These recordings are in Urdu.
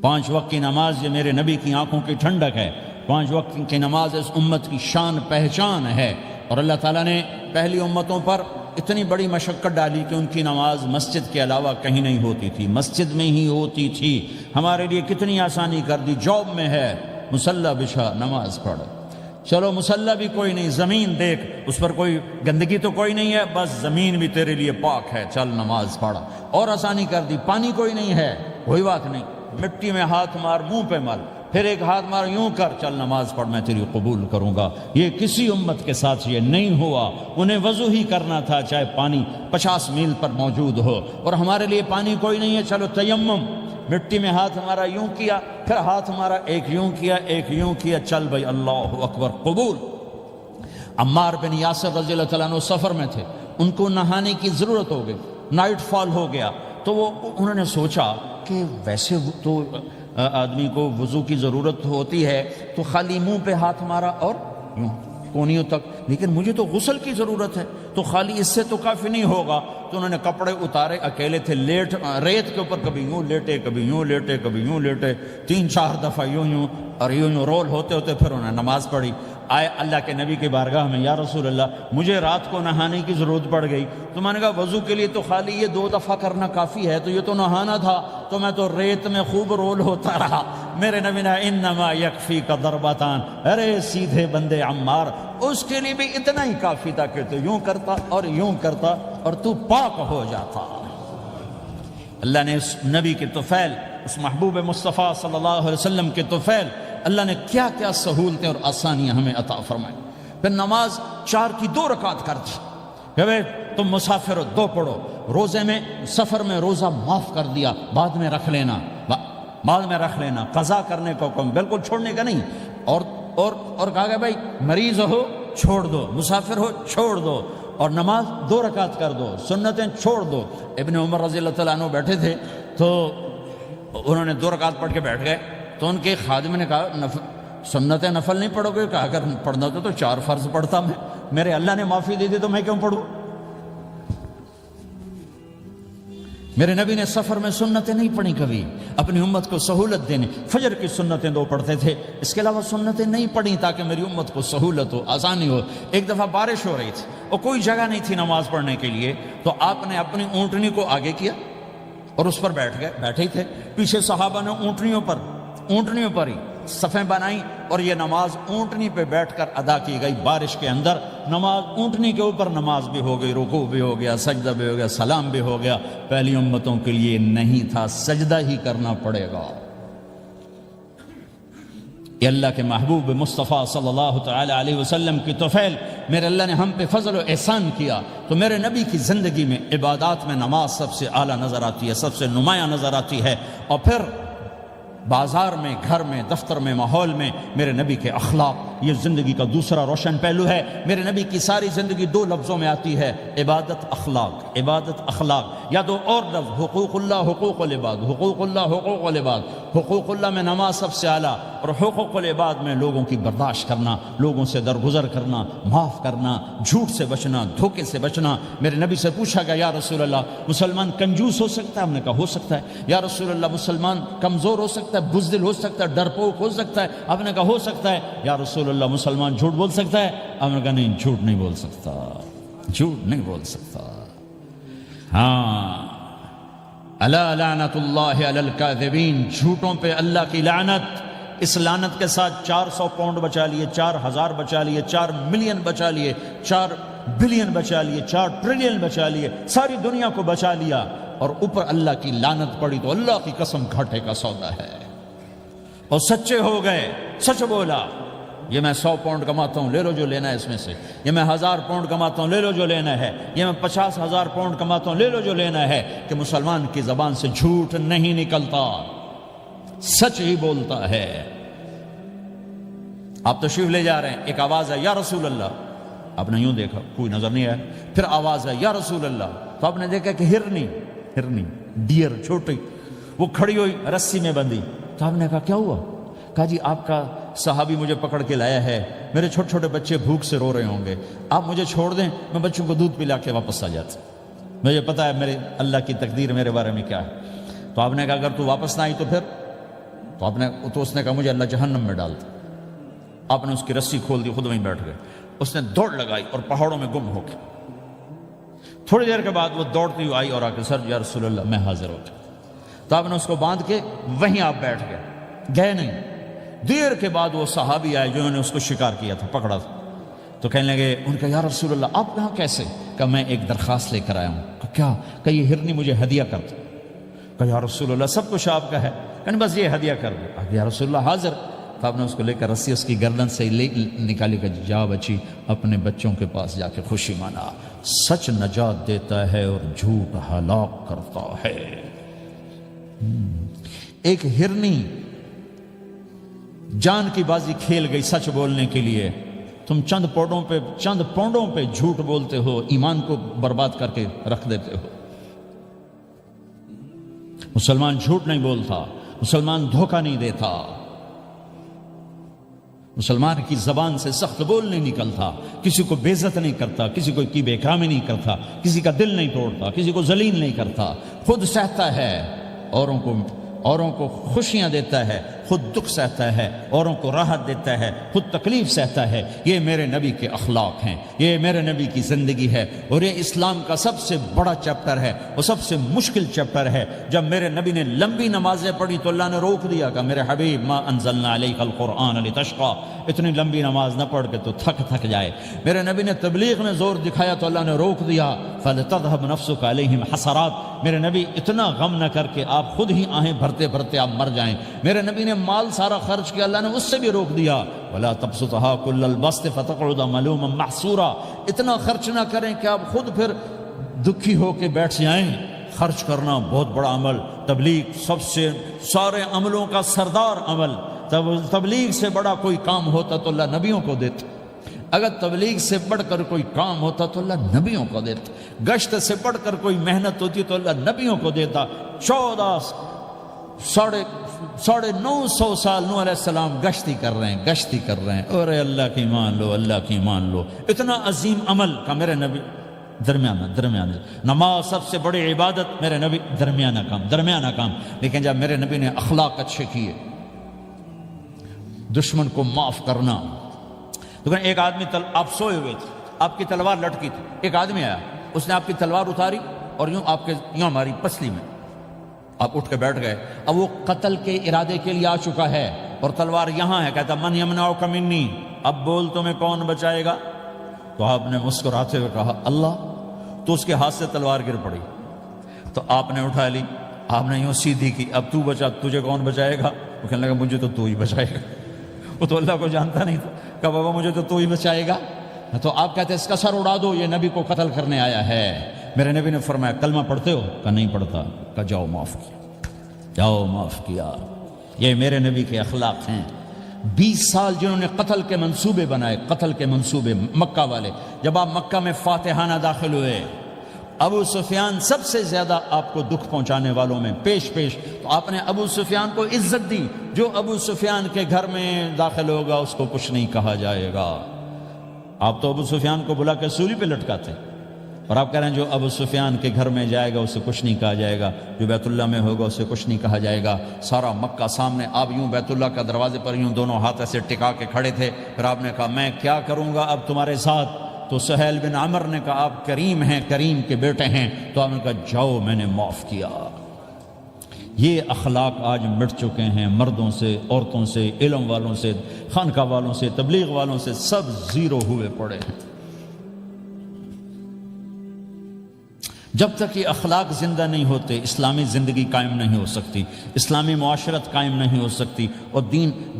5 وقت کی نماز یہ میرے نبی کی آنکھوں کی ٹھنڈک ہے، 5 وقت کی نماز اس امت کی شان پہچان ہے۔ اور اللہ تعالیٰ نے پہلی امتوں پر اتنی بڑی مشقت ڈالی کہ ان کی نماز مسجد کے علاوہ کہیں نہیں ہوتی تھی، مسجد میں ہی ہوتی تھی۔ ہمارے لیے کتنی آسانی کر دی، جاب میں ہے مصلی بچھا نماز پڑھ، چلو مصلی بھی کوئی نہیں، زمین دیکھ اس پر کوئی گندگی تو کوئی نہیں ہے، بس زمین بھی تیرے لیے پاک ہے، چل نماز پڑھ۔ اور آسانی کر دی، پانی کوئی نہیں ہے، کوئی بات نہیں، مٹی میں ہاتھ مار، منہ پہ مل، پھر ایک ہاتھ مار، یوں کر، چل نماز پڑھ، میں تیری قبول کروں گا۔ یہ کسی امت کے ساتھ یہ نہیں ہوا، انہیں وضو ہی کرنا تھا چاہے پانی 50 میل پر موجود ہو۔ اور ہمارے لیے پانی کوئی نہیں ہے، چلو تیمم، مٹی میں ہاتھ ہمارا یوں کیا، پھر ہاتھ ہمارا ایک یوں کیا، ایک یوں کیا، چل بھائی اللہ اکبر قبول۔ عمار بن یاسر رضی اللہ تعالیٰ عنہ سفر میں تھے، ان کو نہانے کی ضرورت ہو گئی، نائٹ فال ہو گیا، تو انہوں نے سوچا کہ ویسے تو آدمی کو وضو کی ضرورت ہوتی ہے تو خالی منہ پہ ہاتھ مارا اور یوں کونیوں تک، لیکن مجھے تو غسل کی ضرورت ہے، تو خالی اس سے تو کافی نہیں ہوگا۔ تو انہوں نے کپڑے اتارے، اکیلے تھے، ریت کے اوپر کبھی یوں لیٹے، کبھی یوں لیٹے، کبھی یوں لیٹے، 3-4 دفعہ یوں اور یوں رول ہوتے ہوتے پھر انہوں نے نماز پڑھی۔ آئے اللہ کے نبی کی بارگاہ میں، یا رسول اللہ مجھے رات کو نہانے کی ضرورت پڑ گئی، تو میں نے کہا وضو کے لیے تو خالی یہ 2 دفعہ کرنا کافی ہے، تو یہ تو نہانا تھا، تو میں تو ریت میں خوب رول ہوتا رہا۔ میرے نبی نے انما یکفیک ضربتان، ارے سیدھے بندے عمار، اس کے لیے بھی اتنا ہی کافی تھا کہ تو یوں کرتا اور یوں کرتا اور تو پاک ہو جاتا۔ اللہ نے اس نبی کے طفیل، اس محبوب مصطفیٰ صلی اللہ علیہ وسلم کے طفیل، اللہ نے کیا کیا سہولتیں اور آسانیاں ہمیں عطا فرمائیں۔ پھر نماز 4 کی 2 رکعت کر دی کہ بھئی تم مسافر ہو 2 پڑھو، روزے میں سفر میں روزہ معاف کر دیا، بعد میں رکھ لینا، بعد میں رکھ لینا، قضا کرنے کو حکم، بالکل چھوڑنے کا نہیں۔ اور کہا کہ بھائی مریض ہو چھوڑ دو، مسافر ہو چھوڑ دو، اور نماز 2 رکعت کر دو، سنتیں چھوڑ دو۔ ابن عمر رضی اللہ تعالیٰ عنہ بیٹھے تھے تو انہوں نے 2 رکعت پڑھ کے بیٹھ گئے، تو ان کے خادم نے کہا سنتیں نفل نہیں پڑھو گے؟ کہا اگر پڑھنا تو 4 فرض پڑھتا میں، میرے اللہ نے معافی دے دی تو میں کیوں پڑھوں؟ میرے نبی نے سفر میں سنتیں نہیں پڑھی کبھی، اپنی امت کو سہولت دینے، فجر کی سنتیں 2 پڑھتے تھے، اس کے علاوہ سنتیں نہیں پڑھی تاکہ میری امت کو سہولت ہو، آسانی ہو۔ ایک دفعہ بارش ہو رہی تھی اور کوئی جگہ نہیں تھی نماز پڑھنے کے لیے، تو آپ نے اپنی اونٹنی کو آگے کیا اور اس پر بیٹھ گئے، بیٹھے ہی تھے، پیچھے صحابہ نے اونٹنیوں پر ہی صفیں بنائیں، اور یہ نماز اونٹنی پہ بیٹھ کر ادا کی گئی بارش کے اندر۔ نماز اونٹنی کے اوپر نماز بھی ہو گئی، رکوع بھی ہو گیا، سجدہ بھی ہو گیا، سلام بھی ہو گیا۔ پہلی امتوں کے لیے نہیں تھا، سجدہ ہی کرنا پڑے گا۔ یہ اللہ کے محبوب مصطفیٰ صلی اللہ تعالی علیہ وسلم کی طفیل، میرے اللہ نے ہم پہ فضل و احسان کیا، تو میرے نبی کی زندگی میں عبادات میں نماز سب سے اعلیٰ نظر آتی ہے، سب سے نمایاں نظر آتی ہے۔ اور پھر بازار میں، گھر میں، دفتر میں، ماحول میں میرے نبی کے اخلاق، یہ زندگی کا دوسرا روشن پہلو ہے۔ میرے نبی کی ساری زندگی 2 لفظوں میں آتی ہے، عبادت اخلاق، عبادت اخلاق، یا 2 اور لفظ، حقوق اللہ حقوق العباد، حقوق اللہ حقوق العباد۔ حقوق اللہ میں نماز سب سے اعلیٰ، اور حقوق العباد میں لوگوں کی برداشت کرنا، لوگوں سے درگزر کرنا، معاف کرنا، جھوٹ سے بچنا، دھوکے سے بچنا۔ میرے نبی سے پوچھا گیا یا رسول اللہ مسلمان کنجوس ہو سکتا ہے؟ ہم نے کہا ہو سکتا ہے۔ یا رسول اللہ مسلمان کمزور ہو سکتا ہے، بزدل ہو سکتا ہے، ڈرپوک ہو سکتا ہے؟ آپ نے کہا ہو سکتا ہے۔ یا رسول اللہ مسلمان جھوٹ بول سکتا ہے؟ آپ نے کہا نہیں، جھوٹ نہیں بول سکتا، جھوٹ نہیں بول سکتا۔ ہاں، الا لعنت اللہ علی الکاذبین، جھوٹوں پہ اللہ کی لعنت۔ اس لعنت کے ساتھ 400 پاؤنڈ بچا لیے، 4000 بچا لیے، 4 ملین بچا لیے، 4 بلین بچا لیے، 4 ٹریلین بچا لیے، ساری دنیا کو بچا لیا، اور اوپر اللہ کی لعنت پڑی تو اللہ کی قسم گھاٹے کا سودا ہے۔ اور سچے ہو گئے، سچ بولا، یہ میں 100 پاؤنڈ کماتا ہوں، لے لو جو لینا ہے اس میں سے، یہ میں 1000 پاؤنڈ کماتا ہوں، لے لو جو لینا ہے، یہ میں 50,000 پاؤنڈ کماتا ہوں، لے لو جو لینا ہے۔ کہ مسلمان کی زبان سے جھوٹ نہیں نکلتا، سچ ہی بولتا ہے۔ آپ تشریف لے جا رہے ہیں، ایک آواز ہے یا رسول اللہ، آپ نے یوں دیکھا، کوئی نظر نہیں آیا، پھر آواز ہے یا رسول اللہ، تو آپ نے دیکھا کہ ہرنی ڈیر چھوٹی وہ کھڑی ہوئی، رسی میں بندھی، تو آپ نے کہا کیا ہوا؟ کہا جی آپ کا صحابی مجھے پکڑ کے لایا ہے، میرے چھوٹے چھوٹے بچے بھوک سے رو رہے ہوں گے، آپ مجھے چھوڑ دیں، میں بچوں کو دودھ پلا کے واپس آ جاتا، مجھے پتا ہے میرے اللہ کی تقدیر میرے بارے میں کیا ہے۔ تو آپ نے کہا اگر تو واپس نہ آئی تو پھر تو اس نے کہا مجھے اللہ جہنم میں ڈال دے۔ آپ نے اس کی رسی کھول دی، خود وہیں بیٹھ گئے۔ اس نے دوڑ لگائی اور پہاڑوں میں گم ہو گیا۔ تھوڑی دیر کے بعد وہ دوڑتی ہوئی آئی اور آ کے سر یا رسول اللہ میں حاضر ہو گیا۔ تو آپ نے اس کو باندھ کے وہیں آپ بیٹھ گئے نہیں۔ دیر کے بعد وہ صحابی آئے جنہوں نے اس کو شکار کیا تھا، پکڑا تھا، تو کہنے لگے، ان کا یا رسول اللہ آپ یہاں کیسے؟ کہا میں ایک درخواست لے کر آیا ہوں۔ کہا کیا؟ کہ یہ ہرنی مجھے ہدیہ کر دو۔ کہا یا رسول اللہ سب کچھ آپ کا ہے، کہنے بس یہ ہدیہ کر دو۔ یا رسول اللہ حاضر۔ تو آپ نے اس کو لے کر رسی اس کی گردن سے نکالی کہ جا بچی اپنے بچوں کے پاس جا کے خوشی منا۔ سچ نجات دیتا ہے اور جھوٹ ہلاک کرتا ہے۔ ایک ہرنی جان کی بازی کھیل گئی سچ بولنے کے لیے، تم چند پونڈوں پہ جھوٹ بولتے ہو، ایمان کو برباد کر کے رکھ دیتے ہو۔ مسلمان جھوٹ نہیں بولتا، مسلمان دھوکہ نہیں دیتا، مسلمان کی زبان سے سخت بول نہیں نکلتا، کسی کو بے عزت نہیں کرتا، کسی کو کی بے اکرامی نہیں کرتا، کسی کا دل نہیں توڑتا، کسی کو ذلیل نہیں کرتا، خود سہتا ہے، اوروں کو خوشیاں دیتا ہے، خود دکھ سہتا ہے، اوروں کو راحت دیتا ہے، خود تکلیف سہتا ہے۔ یہ میرے نبی کے اخلاق ہیں، یہ میرے نبی کی زندگی ہے، اور یہ اسلام کا سب سے بڑا چیپٹر ہے اور سب سے مشکل چیپٹر ہے۔ جب میرے نبی نے لمبی نمازیں پڑھی تو اللہ نے روک دیا کہ میرے حبیب ما انزلنا علیک القرآن لتشقى، اتنی لمبی نماز نہ پڑھ کے تو تھک جائے۔ میرے نبی نے تبلیغ میں زور دکھایا تو اللہ نے روک دیا، فلتذهب نفسك علیہم حسرات، میرے نبی اتنا غم نہ کر کے آپ خود ہی آہیں بھرتے بھرتے آپ مر جائیں۔ میرے نبی نے مال سارا خرچ کیا، اللہ نے اس سے بھی روک دیا، ولا تبسطها كل البسط فتقعد ملوما محسورا، اتنا خرچ نہ کریں کہ آپ خود پھر دکھی ہو کے بیٹھ جائیں۔ خرچ کرنا بہت بڑا عمل، تبلیغ سب سے سارے عملوں کا سردار عمل۔ تبلیغ سے بڑا کوئی کام ہوتا تو اللہ نبیوں کو دیتا، اگر تبلیغ سے بڑھ کر کوئی کام ہوتا تو اللہ نبیوں کو دیتا، گشت سے بڑھ کر کوئی محنت ہوتی تو اللہ نبیوں کو دیتا۔ 950 سال نوح علیہ السلام گشتی کر رہے ہیں، اور اللہ کی مان لو، اتنا عظیم عمل کا میرے نبی درمیانہ نماز سب سے بڑی عبادت، میرے نبی درمیانہ کام۔ لیکن جب میرے نبی نے اخلاق اچھے کیے، دشمن کو معاف کرنا، تو ایک آدمی آپ سوئے ہوئے تھے، آپ کی تلوار لٹکی تھی، ایک آدمی آیا، اس نے آپ کی تلوار اتاری اور یوں ہماری پسلی میں، آپ اٹھ کے بیٹھ گئے۔ اب وہ قتل کے ارادے کے لیے آ چکا ہے اور تلوار یہاں ہے، کہتا من یمنعک منی، اب بول تمہیں کون بچائے گا؟ تو آپ نے مسکراتے ہوئے کہا اللہ، تو اس کے ہاتھ سے تلوار گر پڑی، تو آپ نے اٹھا لی، آپ نے یوں سیدھی کی، اب تو بچا، تجھے کون بچائے گا؟ وہ کہنے لگا مجھے تو ہی بچائے گا۔ وہ تو اللہ کو جانتا نہیں تھا، کہا بابا مجھے تو ہی بچائے گا۔ تو آپ کہتے ہیں اس کا سر اڑا دو، یہ نبی کو قتل کرنے آیا ہے۔ میرے نبی نے فرمایا کلمہ پڑھتے ہو؟ کہا نہیں پڑھتا۔ کہا جاؤ معاف کیا۔ یہ میرے نبی کے اخلاق ہیں۔ 20 سال جنہوں نے قتل کے منصوبے بنائے، مکہ والے، جب آپ مکہ میں فاتحانہ داخل ہوئے، ابو سفیان سب سے زیادہ آپ کو دکھ پہنچانے والوں میں پیش، تو آپ نے ابو سفیان کو عزت دی۔ جو ابو سفیان کے گھر میں داخل ہوگا اس کو کچھ نہیں کہا جائے گا۔ آپ تو ابو سفیان کو بلا کے سولی پہ لٹکاتے، اور آپ کہہ رہے ہیں جو ابو سفیان کے گھر میں جائے گا اسے کچھ نہیں کہا جائے گا، جو بیت اللہ میں ہوگا اسے کچھ نہیں کہا جائے گا۔ سارا مکہ سامنے، آپ یوں بیت اللہ کا دروازے پر یوں دونوں ہاتھ ایسے ٹکا کے کھڑے تھے۔ پھر آپ نے کہا میں کیا کروں گا اب تمہارے ساتھ؟ تو سہیل بن عمر نے کہا آپ کریم ہیں، کریم کے بیٹے ہیں۔ تو آپ نے کہا جاؤ میں نے معاف کیا۔ یہ اخلاق آج مٹ چکے ہیں، مردوں سے، عورتوں سے، علم والوں سے، خانقاہ والوں سے، تبلیغ والوں سے، سب زیرو ہوئے پڑے ہیں۔ جب تک یہ اخلاق زندہ نہیں ہوتے اسلامی زندگی قائم نہیں ہو سکتی، اسلامی معاشرت قائم نہیں ہو سکتی۔ اور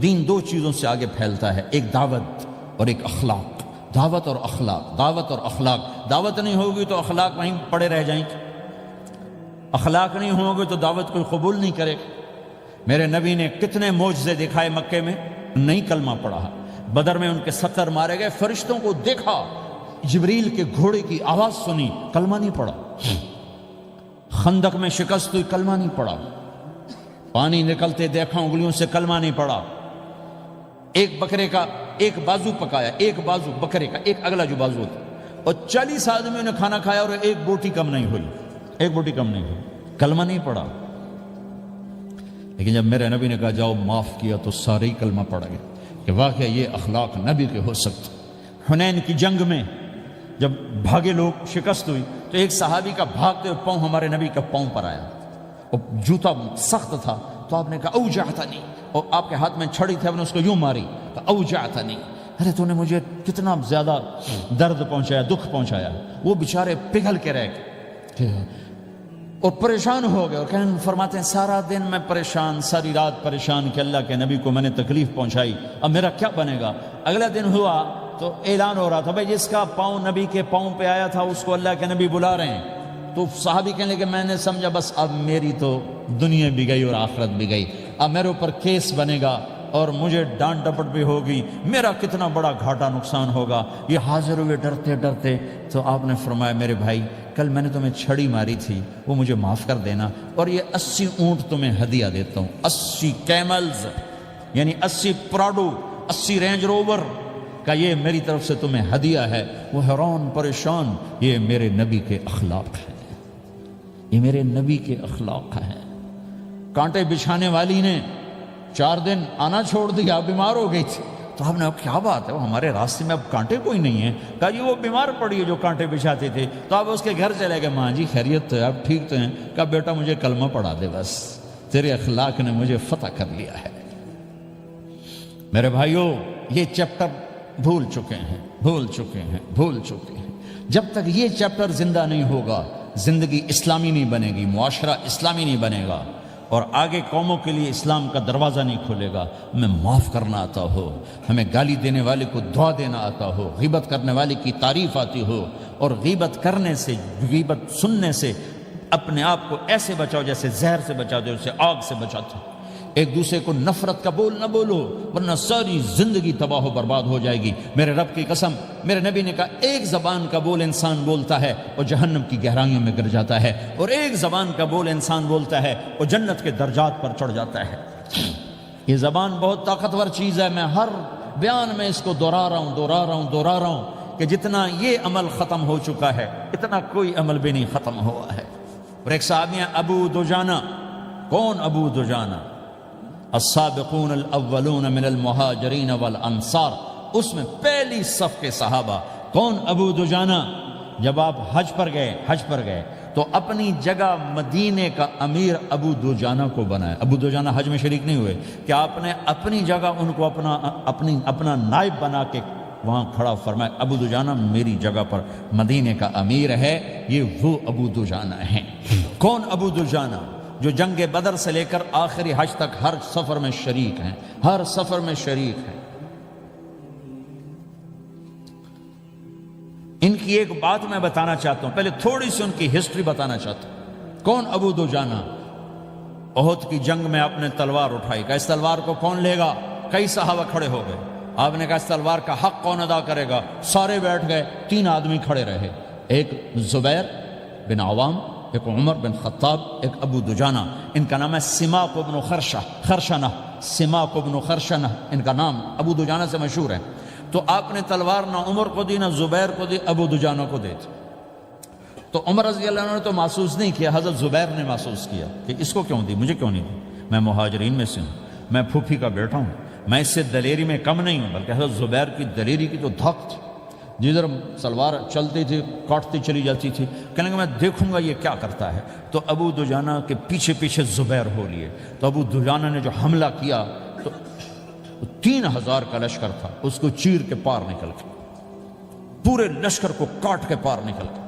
دین دو چیزوں سے آگے پھیلتا ہے، ایک دعوت اور ایک اخلاق۔ دعوت اور اخلاق، دعوت نہیں ہوگی تو اخلاق وہیں پڑے رہ جائیں گے، اخلاق نہیں ہوں گے تو دعوت کوئی قبول نہیں کرے گا۔ میرے نبی نے کتنے معجزے دکھائے مکے میں، نہیں کلمہ پڑھا۔ بدر میں ان کے 70 مارے گئے، فرشتوں کو دیکھا، جبریل کے گھوڑے کی آواز سنی، کلمہ نہیں پڑھا۔ خندق میں شکست ہوئی، کلمہ نہیں پڑھا۔ پانی نکلتے دیکھا، انگلیوں سے کلمہ نہیں پڑھا۔ ایک بکرے کا ایک بازو پکایا، ایک بازو بکرے کا، ایک اگلا جو بازو ہوتا، اور 40 آدمیوں نے کھانا کھایا اور ایک بوٹی کم نہیں ہوئی، کلمہ نہیں پڑھا۔ لیکن جب میرے نبی نے کہا جاؤ معاف کیا تو سارے ہی کلمہ پڑ گئے کہ واقعہ یہ اخلاق نبی کے ہو سکتے۔ حنین کی جنگ میں جب بھاگے لوگ، شکست ہوئی، تو ایک صحابی کا بھاگتے ہوئے پاؤں ہمارے نبی کا پاؤں پر آیا، اور جوتا سخت تھا، تو آپ نے کہا اوجعتنی، اور آپ کے ہاتھ میں چھڑی تھی، آپ نے اس کو یوں ماری، کہا اوجعتنی، ارے تو نے مجھے کتنا زیادہ درد پہنچایا، دکھ پہنچایا۔ وہ بیچارے پگھل کے رہ گئے اور پریشان ہو گئے، اور فرماتے ہیں سارا دن میں پریشان، ساری رات پریشان کہ اللہ کے نبی کو میں نے تکلیف پہنچائی، اب میرا کیا بنے گا۔ اگلا دن ہوا تو اعلان ہو رہا تھا بھائی جس کا پاؤں نبی کے پاؤں پہ آیا تھا اس کو اللہ کے نبی بلا رہے ہیں۔ تو صحابی کہنے لگے میں نے سمجھا بس اب میری تو دنیا بھی گئی اور آخرت بھی گئی، اب میرے اوپر کیس بنے گا اور مجھے ڈانٹ ڈپٹ بھی ہوگی، میرا کتنا بڑا گھاٹا نقصان ہوگا۔ یہ حاضر ہوئے ڈرتے ڈرتے، تو آپ نے فرمایا میرے بھائی کل میں نے تمہیں چھڑی ماری تھی، وہ مجھے معاف کر دینا، اور یہ 80 اونٹ تمہیں ہدیہ دیتا ہوں، 80 کیملز یعنی 80 پراڈو، 80 رینج روور کا یہ میری طرف سے تمہیں ہدیہ ہے۔ وہ حیران پریشان، یہ میرے نبی کے اخلاق ہیں، یہ میرے نبی کے اخلاق ہیں۔ کانٹے بچھانے والی نے 4 دن آنا چھوڑ دیا، بیمار ہو گئی تھی، تو ہم نے کیا بات ہے، وہ ہمارے راستے میں اب کانٹے کوئی نہیں ہیں، کہا جی وہ بیمار پڑی ہے جو کانٹے بچھاتے تھے، تو آپ اس کے گھر چلے گئے، ماں جی خیریت تو ہے، آپ ٹھیک تو ہیں، کہا بیٹا مجھے کلمہ پڑھا دے، بس تیرے اخلاق نے مجھے فتح کر لیا ہے۔ میرے بھائیوں یہ چیپٹر بھول چکے ہیں۔ جب تک یہ چیپٹر زندہ نہیں ہوگا زندگی اسلامی نہیں بنے گی، معاشرہ اسلامی نہیں بنے گا، اور آگے قوموں کے لیے اسلام کا دروازہ نہیں کھلے گا۔ ہمیں معاف کرنا آتا ہو، ہمیں گالی دینے والے کو دعا دینا آتا ہو، غیبت کرنے والے کی تعریف آتی ہو، اور غیبت کرنے سے، غیبت سننے سے اپنے آپ کو ایسے بچاؤ جیسے زہر سے بچاتے ہو، اسے آگ سے بچاتے ہو۔ ایک دوسرے کو نفرت کا بول نہ بولو ورنہ ساری زندگی تباہ و برباد ہو جائے گی۔ میرے رب کی قسم، میرے نبی نے کہا ایک زبان کا بول انسان بولتا ہے اور جہنم کی گہرائیوں میں گر جاتا ہے، اور ایک زبان کا بول انسان بولتا ہے اور جنت کے درجات پر چڑھ جاتا ہے۔ یہ زبان بہت طاقتور چیز ہے، میں ہر بیان میں اس کو دہرا رہا ہوں کہ جتنا یہ عمل ختم ہو چکا ہے اتنا کوئی عمل بھی نہیں ختم ہوا ہے۔ اور ایک صحابی ہیں ابو دجانہ۔ کون ابو دجانہ؟ السابقون الاولون من المہاجرین والانصار، اس میں پہلی صف کے صحابہ۔ کون ابو دجانہ؟ جب آپ حج پر گئے تو اپنی جگہ مدینے کا امیر ابو دجانہ کو بنایا۔ ابو دجانہ حج میں شریک نہیں ہوئے کہ آپ نے اپنی جگہ ان کو اپنا نائب بنا کے وہاں کھڑا فرمایا ابو دجانہ میری جگہ پر مدینے کا امیر ہے، یہ وہ ابو دجانہ ہیں۔ کون ابو دجانہ؟ جو جنگ بدر سے لے کر آخری حج تک ہر سفر میں شریک ہیں، ہر سفر میں شریک ہیں۔ ان کی ایک بات میں بتانا چاہتا ہوں، پہلے تھوڑی سی ان کی ہسٹری بتانا چاہتا ہوں۔ کون ابو دجانہ؟ احد کی جنگ میں آپ نے تلوار اٹھائی، کہا اس تلوار کو کون لے گا؟ کئی صحابہ کھڑے ہو گئے۔ آپ نے کہا اس تلوار کا حق کون ادا کرے گا؟ سارے بیٹھ گئے، 3 آدمی کھڑے رہے، ایک زبیر بن عوام، ایک عمر بن خطاب، ایک ابو دجانہ۔ ان کا نام ہے سماک بن خرشنہ، سماک بن خرشنہ ان کا نام ابو دجانہ سے مشہور ہے۔ تو آپ نے تلوار نہ عمر کو دی نہ زبیر کو دی، ابو دجانہ کو دی تھی۔ تو عمر رضی اللہ عنہ نے تو محسوس نہیں کیا، حضرت زبیر نے محسوس کیا کہ اس کو کیوں دی، مجھے کیوں نہیں دی، میں مہاجرین میں سے ہوں، میں پھوپھی کا بیٹا ہوں، میں اس سے دلیری میں کم نہیں ہوں۔ بلکہ حضرت زبیر کی دلیری کی تو دھک تھی، جدھر سلوار چلتی تھی کاٹتی چلی جاتی تھی، کہنے کہ میں دیکھوں گا یہ کیا کرتا ہے۔ تو ابو دجانہ کے پیچھے پیچھے زبیر ہو لیے، تو ابو دجانہ نے جو حملہ کیا تو 3000 کا لشکر تھا، اس کو چیر کے پار نکل کے، پورے لشکر کو کاٹ کے پار نکل کے،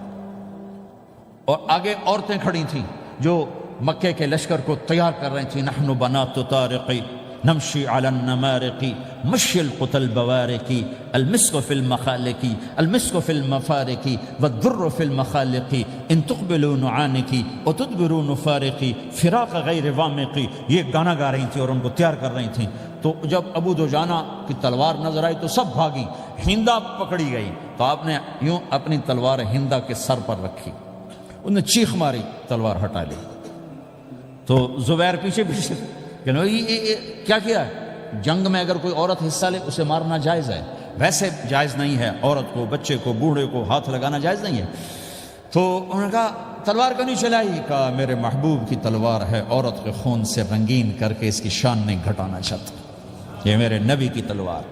اور آگے عورتیں کھڑی تھیں جو مکے کے لشکر کو تیار کر رہی تھیں۔ نحن بنات طارقی نمشی علی النمارق مشی القتل بوارق المسک فی المخالق المسک فی المفارق والدر فی المخالق ان تقبلوا نعانقی وتدبروا نفارقی فراق غیر وامقی، یہ گانا گا رہی تھیں اور ان کو تیار کر رہی تھیں۔ تو جب ابو دجانہ کی تلوار نظر آئی تو سب بھاگی، ہندا پکڑی گئی، تو آپ نے یوں اپنی تلوار ہندا کے سر پر رکھی، انہوں نے چیخ ماری، تلوار ہٹا لی۔ تو زبیر پیچھے پیچھے کہ کیا کیا ہے؟ جنگ میں اگر کوئی عورت حصہ لے اسے مارنا جائز ہے، ویسے جائز نہیں ہے، عورت کو، بچے کو، بوڑھے کو ہاتھ لگانا جائز نہیں ہے۔ تو انہوں نے کہا تلوار کیوں نہیں چلائی؟ کہا میرے محبوب کی تلوار ہے، عورت کے خون سے رنگین کر کے اس کی شان نہیں گھٹانا چاہتا، یہ میرے نبی کی تلوار۔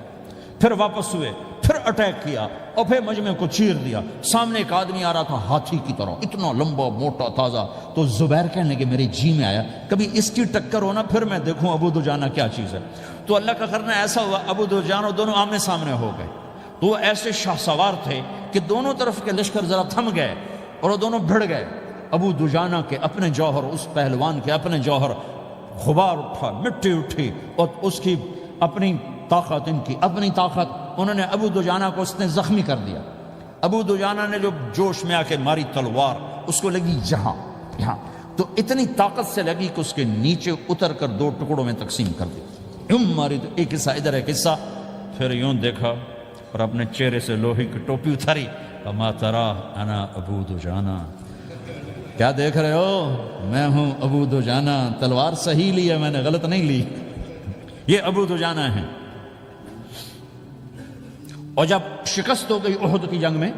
پھر واپس ہوئے، پھر اٹیک کیا اور پھر مجمع کو چیر دیا۔ سامنے ایک آدمی آ رہا تھا ہاتھی کی طرح، اتنا لمبا موٹا تازہ، تو زبیر کہنے لگے میرے جی میں آیا کبھی اس کی ٹکر ہونا پھر میں دیکھوں ابو دجانہ کیا چیز ہے۔ تو اللہ کا کرنا ایسا ہوا ابو دجانہ دونوں آمنے سامنے ہو گئے، تو وہ ایسے شاہ سوار تھے کہ دونوں طرف کے لشکر ذرا تھم گئے اور وہ دونوں بھڑ گئے۔ ابو دجانہ کے اپنے جوہر، اس پہلوان کے اپنے جوہر، غبار اٹھا، مٹی اٹھی، اور اس کی اپنی طاقت، ان کی اپنی طاقت، انہوں نے ابو دجانہ کو اس نے زخمی کر دیا۔ ابو دجانہ نے جو جوش میں آ کے ماری تلوار، اس کو لگی یہاں، تو اتنی طاقت سے لگی کہ اس کے نیچے اتر کر 2 ٹکڑوں میں تقسیم کر دی۔ یوں ماری تو ایک حصہ ادھر ایک حصہ، پھر یوں دیکھا اور اپنے چہرے سے لوہے کی ٹوپی اتاری، اما ترا انا ابو دجانہ، کیا دیکھ رہے ہو؟ میں ہوں ابو دجانہ، تلوار صحیح لی ہے میں نے، غلط نہیں لی۔ یہ ابو دجانہ ہیں۔ اور جب شکست ہو گئی احد کی جنگ میں،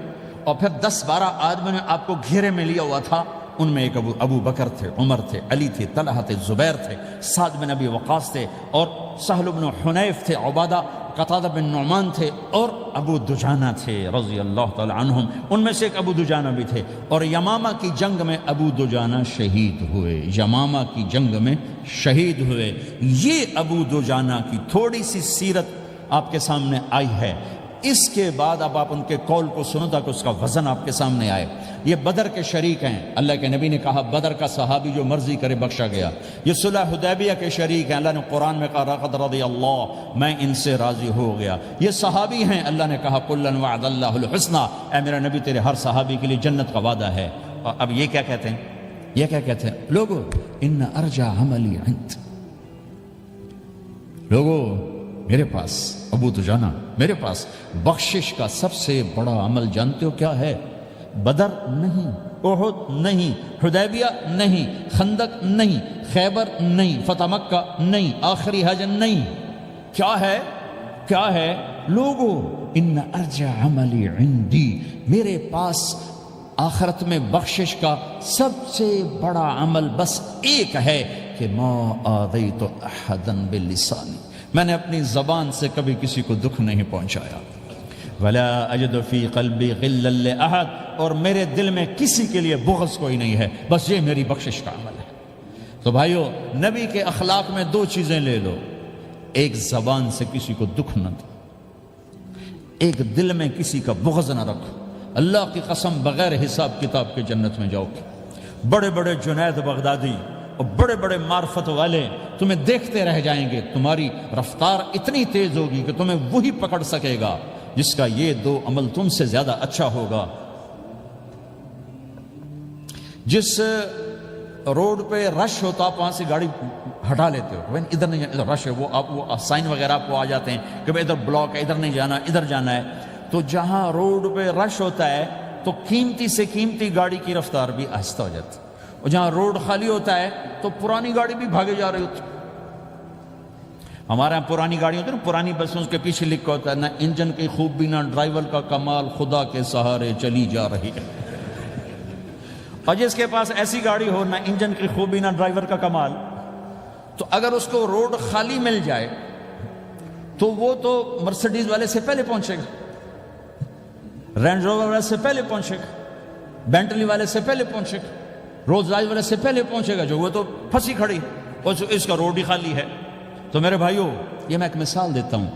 اور پھر 10-12 آدمی نے آپ کو گھیرے میں لیا ہوا تھا، ان میں ایک ابو بکر تھے، عمر تھے، علی تھے، طلحہ تھے، زبیر تھے، سعد بن ابی وقاص تھے، اور سہل بن حنیف تھے، عبادہ قتادہ بن نعمان تھے، اور ابو دجانہ تھے رضی اللہ تعالی عنہم۔ ان میں سے ایک ابو دجانہ بھی تھے، اور یمامہ کی جنگ میں ابو دجانہ شہید ہوئے، یمامہ کی جنگ میں شہید ہوئے۔ یہ ابو دجانہ کی تھوڑی سی سیرت آپ کے سامنے آئی ہے۔ اس کے بعد اب آپ ان کے قول کو سنو تاکہ اس کا وزن آپ کے سامنے آئے۔ یہ بدر کے شریک ہیں، اللہ کے نبی نے کہا بدر کا صحابی جو مرضی کرے بخشا گیا۔ یہ صلح حدیبیہ کے شریک ہیں، اللہ نے قرآن میں کہا لقد رضی اللہ، میں ان سے راضی ہو گیا۔ یہ صحابی ہیں، اللہ نے کہا کلا وعد اللہ الحسنی، اے میرا نبی تیرے ہر صحابی کے لیے جنت کا وعدہ ہے۔ اور اب یہ کیا کہتے ہیں؟ یہ کیا کہتے ہیں؟ لوگو ان ارجع عملی عند، لوگو میرے پاس، ابو دجانہ میرے پاس بخشش کا سب سے بڑا عمل جانتے ہو کیا ہے؟ بدر نہیں، احد نہیں، حدیبیہ نہیں، خندق نہیں، خیبر نہیں، فتح مکہ نہیں، آخری حج نہیں۔ کیا ہے؟ کیا ہے؟ لوگو ان ارجع عملی عندی، میرے پاس آخرت میں بخشش کا سب سے بڑا عمل بس ایک ہے کہ ما آذیت احدا بلسانی، میں نے اپنی زبان سے کبھی کسی کو دکھ نہیں پہنچایا۔ ولا اجد فی قلبی غلا لاحد، اور میرے دل میں کسی کے لیے بغض کوئی نہیں ہے، بس یہ میری بخشش کا عمل ہے۔ تو بھائیو، نبی کے اخلاق میں 2 چیزیں لے لو، ایک زبان سے کسی کو دکھ نہ دو، ایک دل میں کسی کا بغض نہ رکھو۔ اللہ کی قسم بغیر حساب کتاب کے جنت میں جاؤ گے۔ بڑے بڑے جنید بغدادی اور بڑے بڑے معرفت والے تمہیں دیکھتے رہ جائیں گے، تمہاری رفتار اتنی تیز ہوگی کہ تمہیں وہی پکڑ سکے گا جس کا یہ 2 عمل تم سے زیادہ اچھا ہوگا۔ جس روڈ پہ رش ہوتا آپ وہاں سے گاڑی ہٹا لیتے ہو، ادھر نہیں جانا، ادھر رش ہے، وہ سائن وغیرہ آپ کو آ جاتے ہیں کہ ادھر بلاک ہے، ادھر نہیں جانا، ادھر جانا ہے۔ تو جہاں روڈ پہ رش ہوتا ہے تو قیمتی سے قیمتی گاڑی کی رفتار بھی آہستہ ہو جاتی ہے، اور جہاں روڈ خالی ہوتا ہے تو پرانی گاڑی بھی بھاگے جا رہی ہوتی ہے۔ ہمارے یہاں پرانی گاڑی ہوتی ہے نا، پرانی بسوں کے پیچھے لکھا ہوتا ہے نہ انجن کی خوبی نہ ڈرائیور کا کمال، خدا کے سہارے چلی جا رہی ہے۔ اور جس کے پاس ایسی گاڑی ہو، نہ انجن کی خوبی نہ ڈرائیور کا کمال، تو اگر اس کو روڈ خالی مل جائے تو وہ تو مرسیڈیز والے سے پہلے پہنچے گا، رینج روور والے سے پہلے پہنچے گا، بینٹلی والے سے پہلے پہنچے گا، رولز رائس والے سے پہلے پہنچے گا، جو وہ تو پھنسی کھڑی اور اس کا روڈ ہی خالی ہے۔ تو میرے بھائیو، یہ میں ایک مثال دیتا ہوں،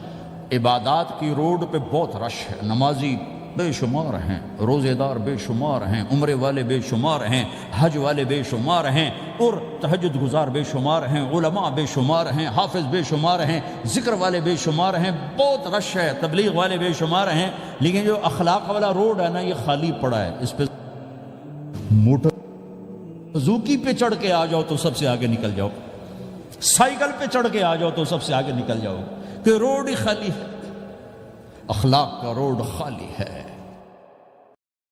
عبادات کی روڈ پہ بہت رش ہے، نمازی بے شمار ہیں، روزے دار بے شمار ہیں، عمرے والے بے شمار ہیں، حج والے بے شمار ہیں، اور تہجد گزار بے شمار ہیں، علماء بے شمار ہیں، حافظ بے شمار ہیں، ذکر والے بے شمار ہیں، بہت رش ہے، تبلیغ والے بے شمار ہیں، لیکن جو اخلاق والا روڈ ہے نا، یہ خالی پڑا ہے۔ اس پہ موٹر زوکی پہ چڑھ کے آ جاؤ تو سب سے آگے نکل جاؤ، سائیکل پہ چڑھ کے آ جاؤ تو سب سے آگے نکل جاؤ، کہ روڈ ہی خالی ہے، اخلاق کا روڈ خالی ہے۔